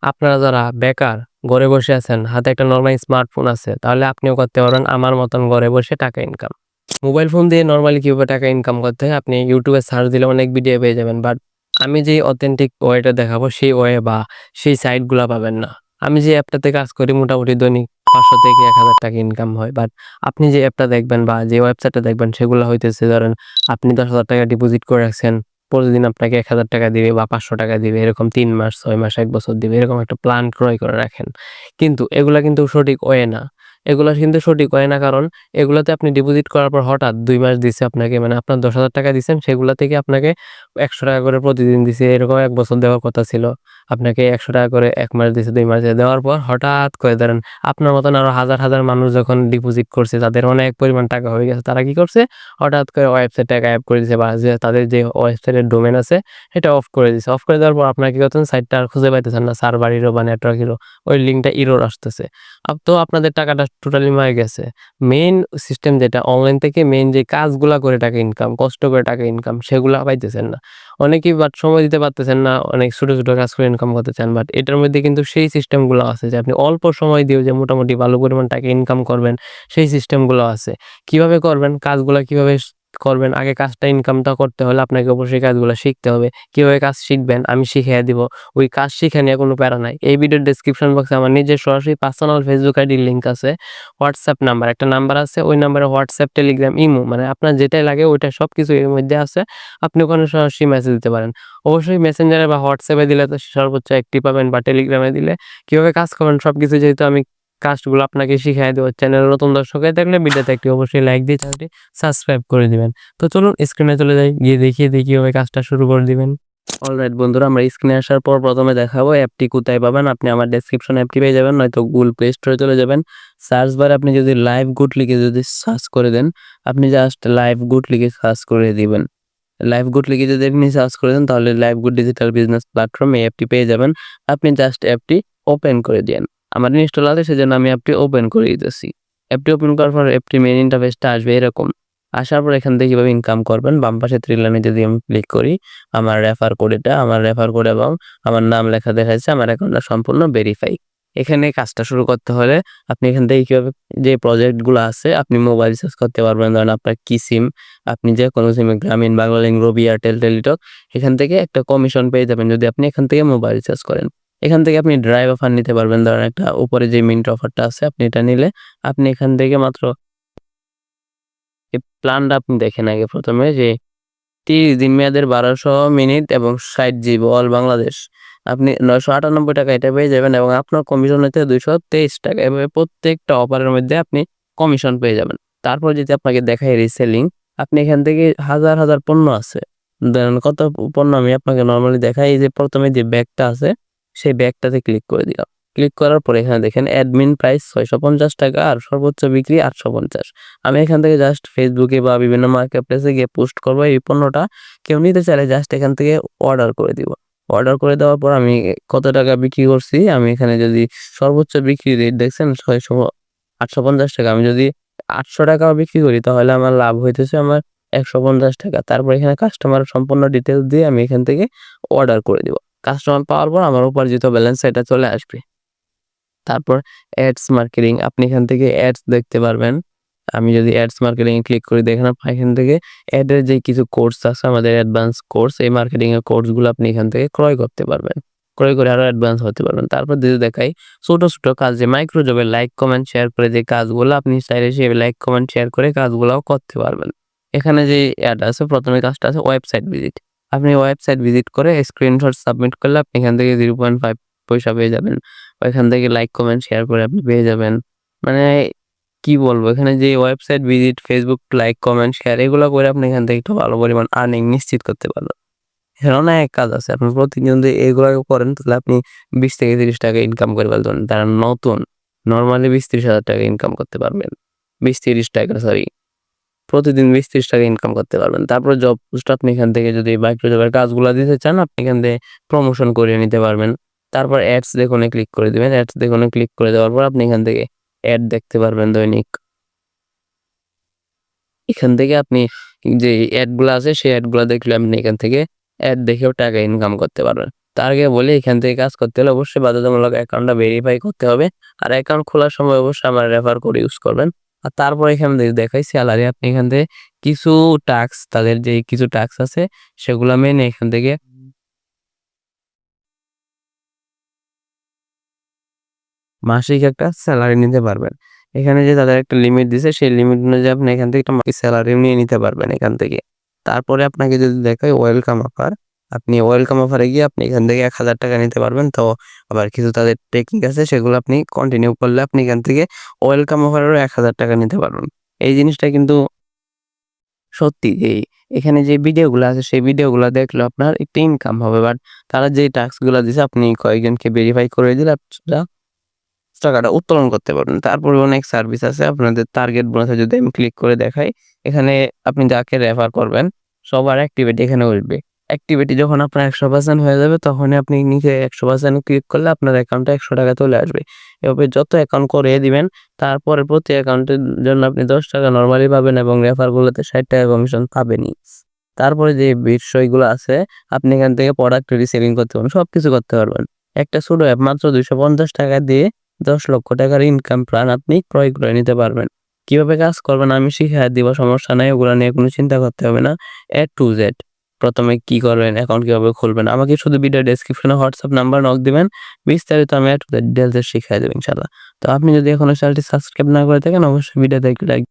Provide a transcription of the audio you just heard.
আপনারা যারা বেকার, ঘরে বসে আছেন, হাতে একটা নরমালি স্মার্টফোন আছে, তাহলে আপনিও করতে পারবেন আমার মতন ঘরে বসে টাকা ইনকাম। মোবাইল ফোন দিয়ে নরমালি কিভাবে টাকা ইনকাম করতে হয়, আপনি YouTube এ সার্চ দিলে অনেক ভিডিও পেয়ে যাবেন। বাট আমি যে অথেন্টিক ওয়েটা দেখাবো, সেই ওয়ে বা সেই সাইট গুলা পাবেন না। আমি যে অ্যাপটাতে কাজ করি মোটামুটি দৈনিক ৫০০ থেকে ১,০০০ টাকা ইনকাম হয়। বাট আপনি যে অ্যাপটা দেখবেন বা যে ওয়েবসাইটটা দেখবেন সেগুলা হইতেছে ধরেন আপনি ১০,০০০ টাকা ডিপোজিট করে রাখছেন। প্রতিদিন আপনাকে ১,০০০ টাকা দিবে বা ৫০০ টাকা দিবে। এরকম ৩ মাস, ৬ মাস, ১ বছর দিবে। এরকম একটা প্ল্যান ক্রয় করে রাখেন। কিন্তু এগুলা কিন্তু সঠিক ওয়ে না। এগুলা কিন্তু সঠিক ওয়ে না, কারণ এগুলাতে আপনি ডিপোজিট করার পর হঠাৎ ২ মাস দিছে আপনাকে, মানে আপনার ১০,০০০ টাকা দিছেন, সেগুলা থেকে আপনাকে ৳১০০ করে প্রতিদিন দিছে। এরকম ১ বছর দেওয়ার কথা ছিল। আপনাকে ৳১০০ করে ১ মাস দিছে, ২ মাস দেওয়ার পর হঠাৎ করে ধরেন আপনার মতন আরো হাজার, হাজার মানুষ যখন ডিপোজিট করছে, তাদের অনেক পরিমাণ টাকা হয়ে গেছে। তারা কি করছে? হঠাৎ করে ওয়েবসাইটটা গায়েব করে দিছে, বা যে তাদের যে ওয়েবসাইটের ডোমেইন আছে সেটা অফ করে দিছে। অফ করে দেওয়ার পর আপনারা কি করতেছেন? সাইটটা আর খুঁজে পাইতেছেন না। সার্ভার এরর বা নেটওয়ার্ক এরর, ওই লিঙ্কটা এরর আসতেছে। তো আপনাদের টাকাটা টোটালি মারা গেছে। মেইন সিস্টেম যেটা অনলাইন থেকে মেইন যে কাজগুলা করে টাকা ইনকাম, কষ্ট করে টাকা ইনকাম, সেগুলা পাইতেছেন না। অনেকেই বাট সময় দিতে পারতেছেন না। অনেক ছোট, ছোট কাজ করে ইনকাম করতে চান। বাট এটার মধ্যে কিন্তু সেই সিস্টেমগুলো আছে যে আপনি অল্প সময় দিয়েও যে মোটামুটি ভালো পরিমাণ টাকা ইনকাম করবেন, সেই সিস্টেমগুলো আছে। কিভাবে করবেন? কাজগুলা কিভাবে করবেন? আগে কাজটা ইনকামটা করতে হলে আপনাকে অবশ্যই কাজগুলা শিখতে হবে। কিভাবে কাজ শিখবেন? আমি শিখাইয়া দিব। ওই কাজ শিখা নিয়ে কোনো প্যারা নাই। এই ভিডিওর ডেসক্রিপশন বক্সে আমার নিজের সরাসরি পার্সোনাল ফেসবুক আইডির লিঙ্ক আছে। হোয়াটসঅ্যাপ নাম্বার, একটা নাম্বার আছে। ওই নাম্বারে হোয়াটসঅ্যাপ, টেলিগ্রাম, ইমো, মানে আপনার যেটাই লাগে ওইটা সবকিছু এর মধ্যে আছে। আপনি ওখানে সরাসরি মেসেজ দিতে পারেন। অবশ্যই মেসেঞ্জারে বা হোয়াটসঅ্যাপে দিলে তো সর্বোচ্চ অ্যাক্টিভ পাবেন, বা টেলিগ্রামে দিলে কিভাবে কাজ করবেন সবকিছু যেহেতু আমি কাজগুলো আপনাকে শিখাইয়া দেব। চ্যানেলে নতুন দর্শক হয়ে থাকলে ভিডিওতে একটি অবশ্যই লাইক দিয়ে চ্যানেলটি সাবস্ক্রাইব করে দিবেন। তো চলুন স্ক্রিনে চলে যাই, গিয়ে দেখিয়ে দিই কিভাবে কাজটা শুরু করে দিবেন। অলরাইট বন্ধুরা, আমরা স্ক্রিনে আসার পর প্রথমে দেখাবো অ্যাপটি কোথায় পাবেন। আপনি আমার ডেসক্রিপশন অ্যাপটি পেয়ে যাবেন, নয়তো গুগল প্লে স্টোরে চলে যাবেন। সার্চ বারে আপনি যদি লাইভ গুড লিখে যদি সার্চ করে দেন, আপনি জাস্ট লাইভ গুড লিখে সার্চ করে দিবেন। লাইভ গুড লিখে যদি আপনি সার্চ করে দেন, তাহলে live good digital business platform এই অ্যাপটি পেয়ে যাবেন। আপনি জাস্ট অ্যাপটি ওপেন করে দিয়েন। আমার ইনস্টল আছে সেজন্য আমি অ্যাপটি ওপেন করে দিতেছি। অ্যাপটি ওপেন করার পর অ্যাপটি মেইন ইন্টারফেসটা আসবে এরকম। আসার পর এখান থেকে কিভাবে ইনকাম করবেন, বাম পাশে থ্রি লাইনে যদি আমি ক্লিক করি, আমার রেফার কোড এটা, আমার রেফার কোড এবং আমার নাম লেখা দেখাচ্ছে, আমার অ্যাকাউন্টটা সম্পূর্ণ ভেরিফাই। এখানে কাজটা শুরু করতে হলে আপনি এখান থেকে কিভাবে যে প্রজেক্টগুলো আছে আপনি মোবাইল রিচার্জ করতে পারবেন। ধরেন আপনার কি সিম, আপনি যে কোনো সিমে গ্রামীণ, বাংলালিংক, রবি, এয়ারটেল, টেলিটক, এখান থেকে একটা কমিশন পেয়ে যাবেন যদি আপনি এখান থেকে মোবাইল রিচার্জ করেন। এখান থেকে আপনি ড্রাইভ অফার নিতে পারবেন। ধরেন একটা উপরে যে মিন্ট অফারটা আছে আপনি এটা নিলে আপনি এখান থেকে মাত্র এই প্ল্যানটা আপনি দেখেন আগে প্রথমে যে ৩০ দিন মেয়াদের ১২০০ মিনিট এবং ৬০ জিবি অল বাংলাদেশ। আপনি ৳৯৯৮ এটা পেয়ে যাবেন এবং আপনার কমিশন হইতে ৳২২৩। এভাবে প্রত্যেকটা অফারের মধ্যে আপনি কমিশন পেয়ে যাবেন। তারপর যদি আপনাকে দেখাই রিসেলিং, আপনি এখান থেকে হাজার, হাজার পণ্য আছে। দেন কত পণ্য আমি আপনাকে নরমালি দেখাই। এই যে প্রথমে যে ব্যাগটা আছে, সেই ব্যাগটাতে ক্লিক করে দিলাম। ক্লিক করার পরে এখানে দেখেন অ্যাডমিন প্রাইস ৳৬৫০ আর সর্বোচ্চ বিক্রি ৳৮৫০। আমি এখান থেকে জাস্ট ফেসবুকে বা বিভিন্ন মার্কেট প্লেসে গিয়ে পোস্ট করবো এই পণ্যটা। কেউ নিতে চাইলে জাস্ট এখান থেকে অর্ডার করে দিব। অর্ডার করে দেওয়ার পর আমি কত টাকা বিক্রি করছি, আমি এখানে যদি সর্বোচ্চ বিক্রি রেট দেখছেন ৳৬৫০। আমি যদি ৳৮০০ বিক্রি করি তাহলে আমার লাভ হইতেছে আমার ৳১৫০। তারপর এখানে কাস্টমার সম্পূর্ণ ডিটেইলস দিয়ে আমি এখান থেকে অর্ডার করে দিব। কাস্টমার পাওয়ার পর আমার উপার্জিত ব্যালেন্স এটা চলে আসবে। তারপর অ্যাডস মার্কেটিং, আপনি এখান থেকে অ্যাডস দেখতে পারবেন। আমি যদি অ্যাডস মার্কেটিং এ ক্লিক করি, দেখেন আপনি এখান থেকে অ্যাডের যে কিছু কোর্স আছে আমাদের অ্যাডভান্স কোর্স, এই মার্কেটিং এর কোর্সগুলো আপনি এখান থেকে ক্রয় করতে পারবেন। ক্রয় করে আরো অ্যাডভান্স হতে পারবেন। তারপর যদি দেখাই ছোট, ছোট কাজ যে মাইক্রো জবে লাইক, কমেন্ট, শেয়ার করে যে কাজগুলো আপনি চাইলে সে লাইক, কমেন্ট, শেয়ার করে কাজগুলাও করতে পারবেন। এখানে যে অ্যাড আছে, প্রথমে কাজটা আছে ওয়েবসাইট ভিজিট। আপনি ওয়েবসাইট ভিজিট করে স্ক্রিনশট সাবমিট করলে আপনি এখান থেকে 0.5 পয়সা পেয়ে যাবেন। ওইখান থেকে লাইক, কমেন্ট, শেয়ার করে আপনি পেয়ে যাবেন। মানে কি বলবো, এখানে যে website visit, Facebook like, comment, share এগুলো করে আপনি এখান থেকে একটু ভালো পরিমাণ আর্নিং নিশ্চিত করতে পারবেন। এখানে অনেক কাজ আছে। আপনি প্রতিদিন যদি এগুলো করেন তাহলে আপনি 20 থেকে 30 টাকা ইনকাম করে ফেলবেন। যারা নতুন নরমালি 20-30 হাজার টাকা ইনকাম করতে পারবেন। 20-30 টাকা সরি, প্রতিদিন 20-30 টাকা ইনকাম করতে পারবেন। তারপরে জব পোস্ট আপনি এখান থেকে যদি মাইক্রো জবের কাজগুলা দিতে চান আপনি এখান থেকে প্রমোশন করিয়ে নিতে পারবেন। তারপর অ্যাডস দেখুনে ক্লিক করে দিবেন। অ্যাডস দেখুনে ক্লিক করে দেওয়ার পর আপনি এখান থেকে অ্যাড দেখতে পারবেন দৈনিক। এখান থেকে আপনি যে অ্যাড গুলা আছে সেই অ্যাড গুলা দেখলে আপনি এখান থেকে অ্যাড দেখেও টাকা ইনকাম করতে পারবেন। তার আগে বলি এখান থেকে কাজ করতে হলে অবশ্যই বাধ্যতামূলক অ্যাকাউন্টটা ভেরিফাই করতে হবে। আর অ্যাকাউন্ট খোলার সময় অবশ্যই আমার রেফার কোড ইউজ করবেন। আর তারপর এখান থেকে দেখাই সেলারি আপনি এখান থেকে কিছু টাস্ক তাদের যে কিছু টাস্ক আছে সেগুলা মেনে এখান থেকে মাসিক একটা সেলারি নিতে পারবেন। এখানে যে তাদের একটা লিমিট দিছে সেই লিমিট অনুযায়ী আপনি এখান থেকে একটা মাসিক সেলারি নিয়ে নিতে পারবেন এখান থেকে। তারপরে আপনাকে যদি দেখায় ওয়েলকাম অফার, আপনি ওয়েলকাম অফারে গিয়ে আপনি এখান থেকে ৳১,০০০ নিতে পারবেন। তো আবার কিছু তাদের টেকনিক আছে সেগুলো আপনি কন্টিনিউ করলে আপনি এখান থেকে ওয়েলকাম অফারেরও ৳১,০০০ নিতে পারবেন। এই জিনিসটা কিন্তু সত্যি যে এখানে যে ভিডিওগুলো আছে সেই ভিডিওগুলো দেখলে আপনার একটু ইনকাম হবে। বাট তারা যে টাস্ক গুলা দিছে আপনি কয়েকজনকে ভেরিফাই করে দিলে আপনারা টাকাটা উত্তোলন করতে পারবেন। তারপরে অনেক সার্ভিস আছে আপনাদের টার্গেট বোনাসে যদি আমি ক্লিক করে দেখাই, এখানে আপনি যাকে রেফার করবেন সবার অ্যাক্টিভিটি এখানে উঠবে। অ্যাক্টিভিটি যখন আপনার ১০০% হয়ে যাবে তখনই আপনি নিচে ১০০% ক্লিক করলে আপনার অ্যাকাউন্টে ৳১০০ চলে আসবে। এভাবে যত অ্যাকাউন্ট করিয়ে দিবেন তারপরে প্রতি অ্যাকাউন্টের জন্য আপনি ৳১০ নরমালি পাবেন এবং রেফার গুলোতে ৳৬০ কমিশন পাবেনই। তারপরে যে বিষয়গুলো আছে আপনি এখান থেকে প্রোডাক্ট রিসেলিং করতে পারবেন। সবকিছু করতে পারবেন। একটা ছোট অ্যাপ মাত্র ৳২৫০ দিয়ে ৳১০,০০,০০০ ইনকাম প্ল্যান আপনি ক্রয় করে নিতে পারবেন। কিভাবে কাজ করবেন আমি শিখাইয়া দিব, সমস্যা নাই। ওগুলা নিয়ে কোনো চিন্তা করতে হবে না। A to Z ১ম এ কি করবেন, অ্যাকাউন্ট কিভাবে খুলবেন। আমাকে শুধু ভিডিও ডেসক্রিপশনে WhatsApp নাম্বার নক দিবেন। বিস্তারিত আমি A to Z ডিটেইলসে শিখাই দেব ইনশাআল্লাহ। তো আপনি যদি এখনো চ্যানেলটি সাবস্ক্রাইব না করে থাকেন অবশ্যই ভিডিওতে একটি লাইক